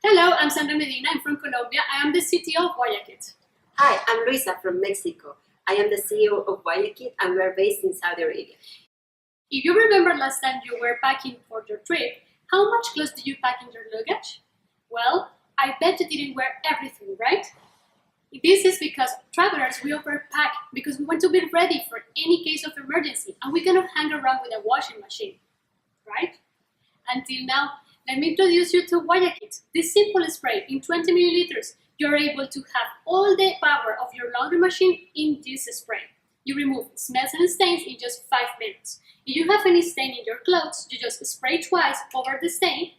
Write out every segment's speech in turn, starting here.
Hello, I'm Sandra Medina. I'm from Colombia. I am the CTO of Wayakit. Hi, I'm Luisa from Mexico. I am the CEO of Wayakit and we are based in Saudi Arabia. If you remember last time you were packing for your trip, how much clothes did you pack in your luggage? Well, I bet you didn't wear everything, right? This is because travelers, we overpack because we want to be ready for any case of emergency and we cannot hang around with a washing machine, right? Until now, let me introduce you to Wayakit. This simple spray in 20 milliliters. You're able to have all the power of your laundry machine in this spray. You remove smells and stains in just 5 minutes. If you have any stain in your clothes, you just spray twice over the stain,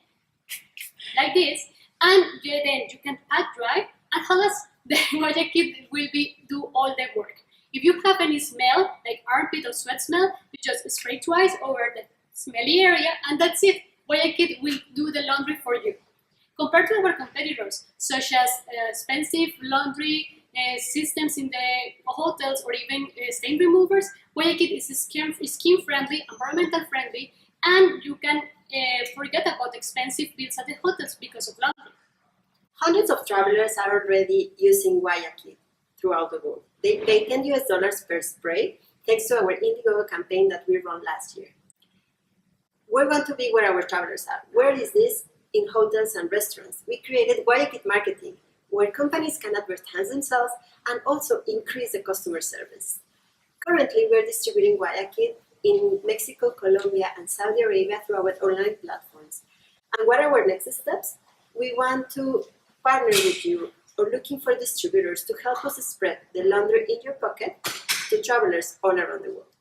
like this, and then you can pat dry, and halas, the Wayakit will do all the work. If you have any smell, like armpit or sweat smell, you just spray twice over the smelly area, and that's it. Wayakit will do the laundry for you. Compared to our competitors, such as expensive laundry systems in the hotels or even stain removers, Wayakit is skin-friendly, environmental-friendly, and you can forget about expensive bills at the hotels because of laundry. Hundreds of travelers are already using Wayakit throughout the world. They pay $10 per spray thanks to our Indiegogo campaign that we ran last year. We want to be where our travelers are. Where is this? In hotels and restaurants. We created Wayakit Marketing, where companies can advertise themselves and also increase the customer service. Currently, we're distributing Wayakit in Mexico, Colombia, and Saudi Arabia through our online platforms. And what are our next steps? We want to partner with you or looking for distributors to help us spread the laundry in your pocket to travelers all around the world.